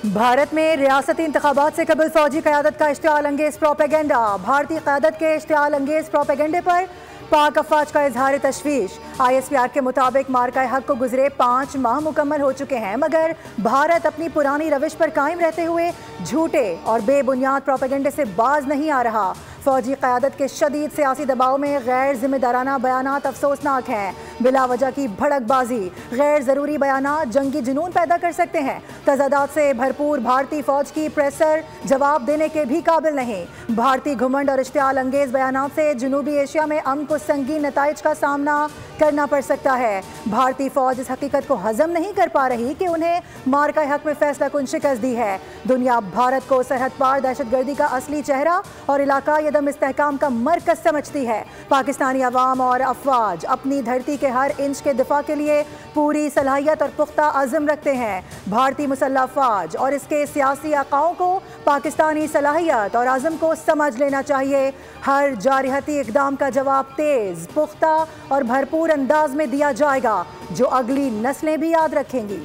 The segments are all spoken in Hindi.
भारत में रियासती इंतखाबात से कबल फौजी क़यादत का इश्तिआल अंगेज प्रोपेगेंडा। भारतीय क़यादत के इश्तिआल अंगेज प्रोपेगेंडे पर पाक अफवाज का इजहार तशवीश। ISPR के मुताबिक मार्का हक को गुजरे 5 माह मुकम्मल हो चुके हैं, मगर भारत अपनी पुरानी रविश पर कायम रहते हुए झूठे और बेबुनियाद प्रोपेगेंडे से बाज नहीं आ रहा। फौजी क़यादत के शदीद सियासी दबाव में गैर जिम्मेदाराना बयानात अफसोसनाक हैं। बिला वजह की भड़कबाजी, गैर ज़रूरी बयानात जंगी जुनून पैदा कर सकते हैं। तजादात से भरपूर भारतीय फ़ौज की प्रेसर जवाब देने के भी काबिल नहीं। भारतीय घुमंड और इश्तिआल अंगेज बयानात से जनूबी एशिया में अमन को संगीन नताइज का सामना करना पड़ सकता है। भारतीय फ़ौज इस हकीकत को हजम नहीं कर पा रही कि उन्हें मार्का हक में फैसला कुन शिकस्त दी है। दुनिया भारत को सरहद पार दहशतगर्दी का असली चेहरा और इलाका यदम इस्तेहकाम का मरकज समझती है। पाकिस्तानी अवाम और अफवाज अपनी धरती के हर इंच के दिफा के लिए पूरी सलाहियत और पुख्ता अज़म रखते हैं। भारतीय मुसल्लह अफवाज और इसके सियासी आकाओं को पाकिस्तानी सलाहियत और अज़म को समझ लेना चाहिए। हर जारहती इक़दाम का जवाब तेज़, पुख्ता और भरपूर अंदाज में दिया जाएगा, जो अगली नस्लें भी याद रखेंगी।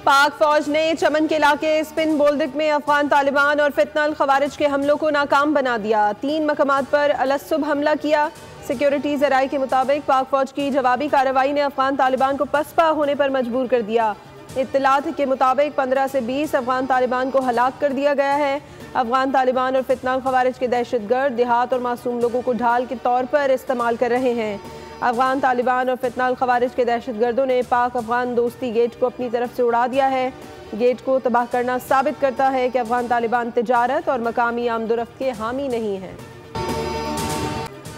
पाक फौज ने चमन के इलाके स्पिन बोल्दिक में अफगान तालिबान और फितनल खवारिज के हमलों को नाकाम बना दिया। 3 मकामात पर अलसुब हमला किया। सिक्योरिटी ज़राए के मुताबिक पाक फौज की जवाबी कार्रवाई ने अफगान तालिबान को पसपा होने पर मजबूर कर दिया। इत्तलात के मुताबिक 15 से 20 अफगान तालिबान को हलाक कर दिया गया है। अफगान तालिबान और फितनल खवारिज के दहशतगर्द देहात और मासूम लोगों को ढाल के तौर पर इस्तेमाल कर रहे हैं। अफगान तालिबान और फितनल खवारिज के दहशतगर्दों ने पाक अफगान दोस्ती गेट को अपनी तरफ से उड़ा दिया है। गेट को तबाह करना साबित करता है कि अफगान तालिबान तिजारत और मकामी आमदोरफ्त के हामी नहीं हैं।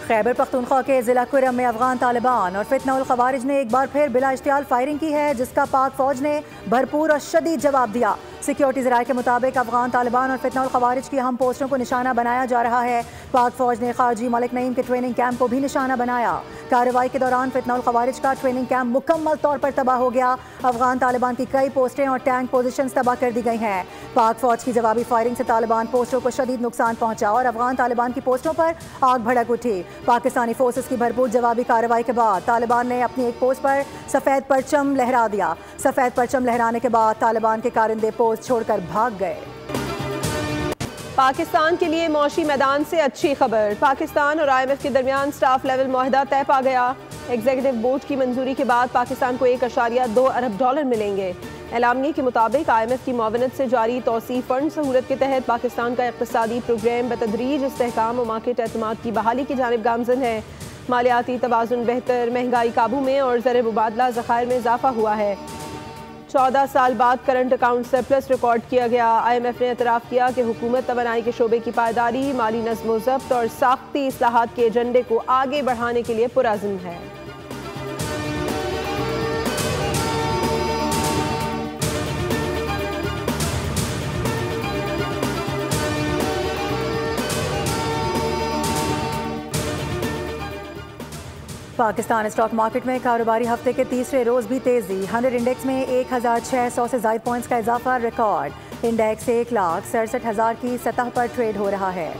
खैबर पख्तूनख्वा के ज़िला कुरम में अफगान तालिबान और फितनल खवारिज ने एक बार फिर बिला इश्तियाल फायरिंग की है, जिसका पाक फौज ने भरपूर और शदीद जवाब दिया। सिक्योरिटी ज़राए के मुताबिक अफगान तालिबान और फितनल खवारिज की अहम पोस्टों को निशाना बनाया जा रहा है। पाक फौज ने खारजी मलिक नईम के ट्रेनिंग कैंप को भी निशाना बनाया। कार्रवाई के दौरान फितनल खवारिज का ट्रेनिंग कैंप मुकम्मल तौर पर तबाह हो गया। अफगान तालिबान की कई पोस्टें और टैंक पोजीशंस तबाह कर दी गई हैं। पाक फौज की जवाबी फायरिंग से तालिबान पोस्टों को शदीद नुकसान पहुंचा और अफगान तालिबान की पोस्टों पर आग भड़क उठी। पाकिस्तानी फोर्सेस की भरपूर जवाबी कार्रवाई के बाद तालिबान ने अपनी एक पोस्ट पर सफ़ेद परचम लहरा दिया। सफ़ेद परचम लहराने के बाद तालिबान के कारिंदे पोस्ट छोड़कर भाग गए। पाकिस्तान के लिए मौशी मैदान से अच्छी खबर। पाकिस्तान और IMF के दरमियान स्टाफ लेवल मुआहदा तय पा गया। एग्जीक्यूटिव बोर्ड की मंजूरी के बाद पाकिस्तान को $1.2 अरब मिलेंगे। एलामिया के मुताबिक IMF की मुआवनत से जारी तौसीफ फंड सहूलत के तहत पाकिस्तान का इक़्तिसादी प्रोग्राम बतदरीज इस्तेहकाम और मार्केट एतमाद की बहाली की जानिब गामज़न है। मालियाती तवाज़ुन बेहतर, महंगाई काबू में और ज़र मुबादला ज़खायर में इजाफा हुआ है। 14 साल बाद करंट अकाउंट सरप्लस रिकॉर्ड किया गया। IMF ने एतराफ़ किया कि हुकूमत तवानाई के शोबे की पायदारी, माली नज़्म व ज़ब्त और साख्ती इस्लाहात के एजेंडे को आगे बढ़ाने के लिए पुरअज़्म है। पाकिस्तान स्टॉक मार्केट में कारोबारी हफ्ते के तीसरे रोज़ भी तेज़ी। 100 इंडेक्स में 1600 से ज़ायद पॉइंट्स का इजाफा रिकॉर्ड। इंडेक्स 1,67,000 की सतह पर ट्रेड हो रहा है।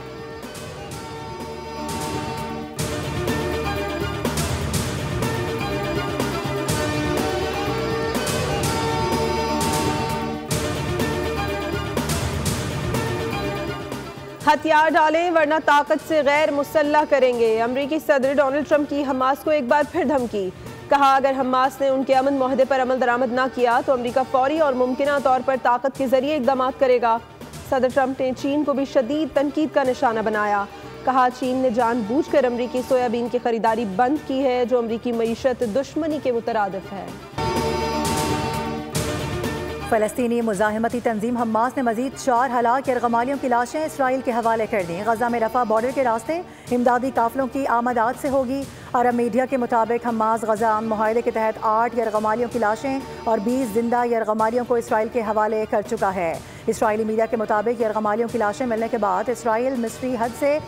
हथियार डालें वरना ताकत से गैर मुसल्लह करेंगे। अमरीकी सदर डोनाल्ड ट्रंप की हमास को एक बार फिर धमकी। कहा, अगर हमास ने उनके अमन मुआहदे पर अमल दरामद न किया तो अमरीका फौरी और मुमकिना तौर पर ताकत के जरिए इकदाम करेगा। सदर ट्रंप ने चीन को भी शदीद तनकीद का निशाना बनाया। कहा, चीन ने जानबूझकर अमरीकी सोयाबीन की खरीदारी बंद की है, जो अमरीकी मईशत दुश्मनी के मुतरादिफ है। फ़लस्तीनी मुज़ाहिमती तंजीम हमास ने मज़ीद 4 हलाक यरगमालियों की लाशें इसराइल के हवाले कर दी। गज़ा में रफ़ा बॉर्डर के रास्ते इमदादी काफ़िलों की आमदाद से होगी। अरब मीडिया के मुताबिक हमास गज़ा मुआहदे के तहत 8 यरगमालियों की लाशें और 20 जिंदा यरगमालियों को इसराइल के हवाले कर चुका है। इसराइली मीडिया के मुताबिक यरगमालियों की लाशें मिलने के बाद इसराइल मिस्री हद से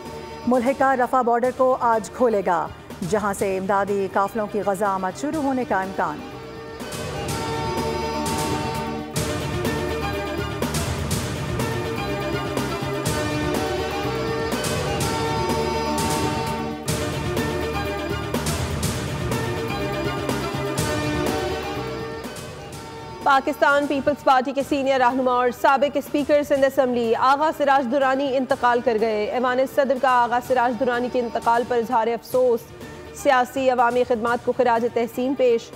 मुल्हिका रफ़ा बॉर्डर को आज खोलेगा, जहाँ से इमदादी काफ़िलों की गज़ा आमद शुरू होने का इम्कान। पाकिस्तान पीपल्स पार्टी के सीनियर रहनुमा और साबिक स्पीकर सिंध असम्बली आगा सिराज दुरानी इंतकाल कर गए। ऐवान सदर का आगा सिराज दुरानी के इंतकाल पर इजहार अफसोस, सियासी अवामी खिदमात को खिराज तहसीन पेश।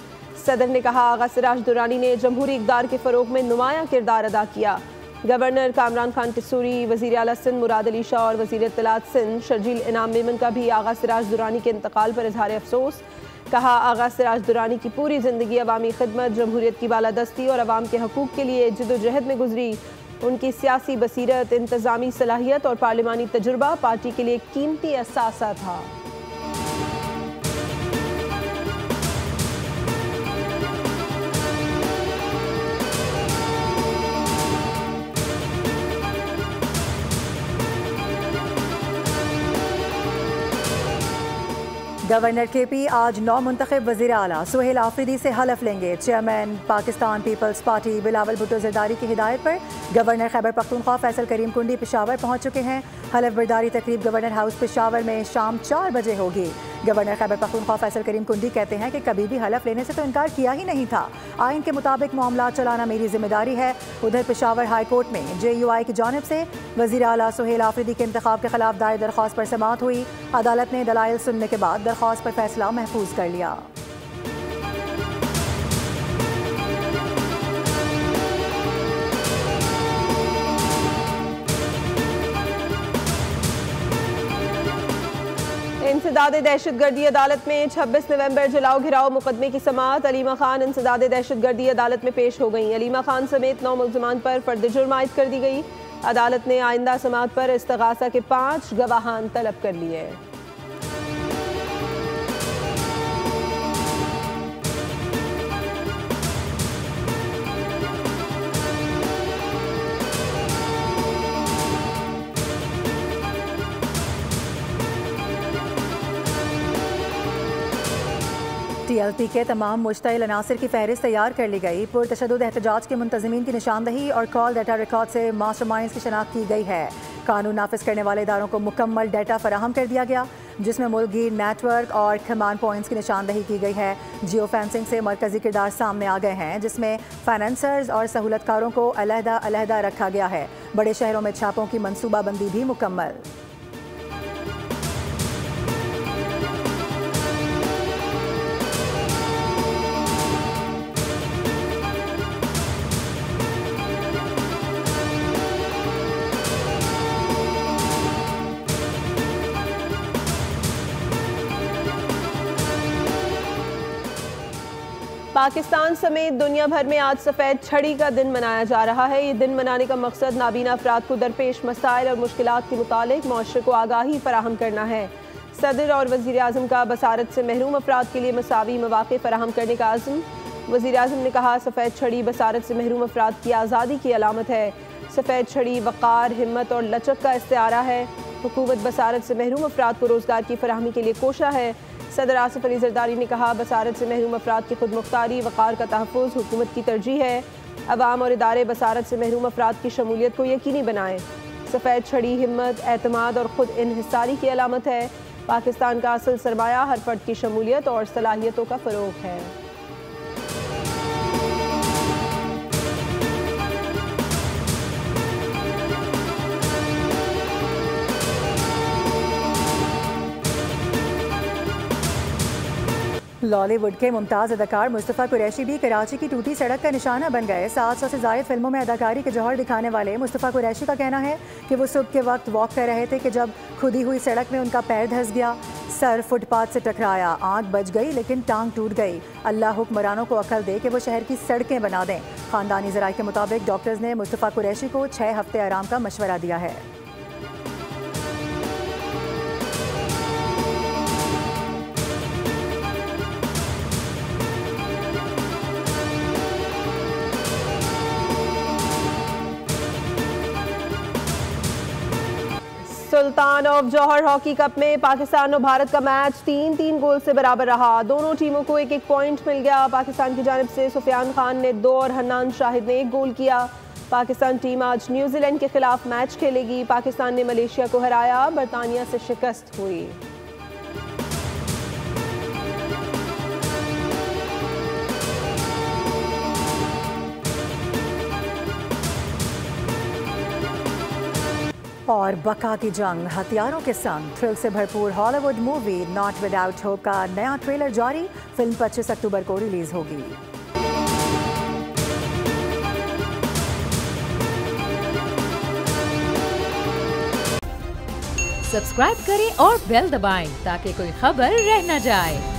सदर ने कहा, आगा सिराज दुरानी ने जमहूरी इक़दार के फ़रोग़ में नुमायां किरदार अदा किया। गवर्नर कामरान खान टिसूरी, वज़ीर आला सिंध मुराद अली शाह और वज़ीर इत्तलात सिंध शर्जील इनाम मेमन का भी आगा सिराज दुरानी के इंतकाल पर इजहार अफसोस। कहा, आगा सिराज दुरानी की पूरी ज़िंदगी अवामी खिदमत, जमहूरियत की बालादस्ती और अवाम के हकूक़ के लिए जिद्दोजहद में गुजरी। उनकी सियासी बसीरत, इंतज़ामी सलाहियत और पार्लिमानी तजुर्बा पार्टी के लिए कीमती असासा था। गवर्नर केपी आज नौ मुंतखब वज़ीर आला सुहेल आफरीदी से हलफ लेंगे। चेयरमैन पाकिस्तान पीपल्स पार्टी बिलावल भुट्टो ज़रदारी की हिदायत पर गवर्नर खैबर पख्तूनख्वा फैसल करीम कुंडी पेशावर पहुंच चुके हैं। हलफ बर्दारी तकरीब गवर्नर हाउस पेशावर में शाम 4 बजे होगी। गवर्नर खैबर पख्तूनख्वा फैसल करीम कुंडी कहते हैं कि कभी भी हलफ लेने से तो इनकार किया ही नहीं था। आइन के मुताबिक मामला चलाना मेरी जिम्मेदारी है। उधर पेशावर हाई कोर्ट में JUI की जानिब से वज़ीर आला सुहेल आफरीदी के इंतखाब के खिलाफ दायर दरख्वास्त पर समाअत हुई। अदालत ने दलाइल सुनने के बाद दरख्वास्त पर फैसला महफूज कर लिया। इंसदाद दहशतगर्दी अदालत में 26 नवंबर जलाओ घिराव मुकदमे की समाअत। अलीमा खान इंसदाद दहशतगर्दी अदालत में पेश हो गई। अलीमा खान समेत 9 मुल्ज़िमान पर फर्द जुर्म आयद कर दी गई। अदालत ने आइंदा समाअत पर इस्तगासा के 5 गवाहान तलब कर लिए। TLP के तमाम मुश्तइल अनासर की फहरिस्त तैयार कर ली गई। पुरतशद्दुद एहतजाज के मुंतज़मीन की निशानदही और कॉल डाटा रिकॉर्ड से मास्टरमाइंड्स की शनाख्त की गई है। कानून नाफिज करने वाले इदारों को मुकम्मल डाटा फराहम कर दिया गया, जिसमें मुल्कगीर नेटवर्क और कमांड पॉइंट्स की निशानदही की गई है। जियो फेंसिंग से मरकजी किरदार सामने आ गए हैं, जिसमें फाइनेंसर्स और सहूलतकारों को अलहदा अलहदा रखा गया है। बड़े शहरों में छापों की मनसूबाबंदी भी मुकम्मल। पाकिस्तान समेत दुनिया भर में आज सफ़ेद छड़ी का दिन मनाया जा रहा है। ये दिन मनाने का मकसद नाबीना अफराद को दरपेश मसाइल और मुश्किलात के मुतालिक मुआशरे को आगाही फराहम करना है। सदर और वज़ीर आज़म का बसारत से महरूम अफराद के लिए मसावी मौक़े फराहम करने का आज़म। वज़ीर आज़म ने कहा, सफ़ेद छड़ी बसारत से महरूम अफराद की आज़ादी की अलामत है। सफ़ेद छड़ी वक़ार, हिम्मत और लचक का इस्तिआरा है। हुकूमत बसारत से महरूम अफराद को रोज़गार की फराहमी के लिए कोशा है। सदर आसिफ अली जरदारी ने कहा, बसारत से महरूम अफराद की खुद मुख्तारी, वक़ार का तहफ़्फ़ुज़ हुकूमत की तरजीह है। अवाम और इदारे बसारत से महरूम अफराद की शमूलियत को यकीनी बनाएं। सफ़ेद छड़ी हिम्मत, एतमाद और ख़ुद इन्हिसारी की अलामत है। पाकिस्तान का असल सरमाया हर फर्द की शमूलियत और सलाहियतों का फ़रोग़ है। लॉलीवुड के मुमताज़ अदाकार मुस्तफ़ा कुरैशी भी कराची की टूटी सड़क का निशाना बन गए। 700 से ज़ायद फिल्मों में अदाकारी के जौहर दिखाने वाले मुस्तफ़ा कुरैशी का कहना है कि वो सुबह के वक्त वॉक कर रहे थे कि जब खुदी हुई सड़क में उनका पैर धंस गया। सर फुटपाथ से टकराया, आँख बच गई लेकिन टांग टूट गई। अल्लाह हुक्मरानों को अकल दे कि वो शहर की सड़कें बना दें। ख़ानदानी ज़राए के मुताबिक डॉक्टर्स ने मुस्तफ़ा कुरैशी को 6 हफ्ते आराम का मशवरा दिया है। सुल्तान ऑफ जौहर हॉकी कप में पाकिस्तान और भारत का मैच 3-3 गोल से बराबर रहा। दोनों टीमों को एक एक पॉइंट मिल गया। पाकिस्तान की जानिब से सुफियान खान ने 2 और हन्नान शाहिद ने 1 गोल किया। पाकिस्तान टीम आज न्यूजीलैंड के खिलाफ मैच खेलेगी। पाकिस्तान ने मलेशिया को हराया, बरतानिया से शिकस्त हुई। और बका की जंग हथियारों के संग थ्रिल से भरपूर Hollywood movie not without hope का नया ट्रेलर जारी। फिल्म 25 अक्टूबर को रिलीज होगी। सब्सक्राइब करें और बेल दबाएं ताकि कोई खबर रह न जाए।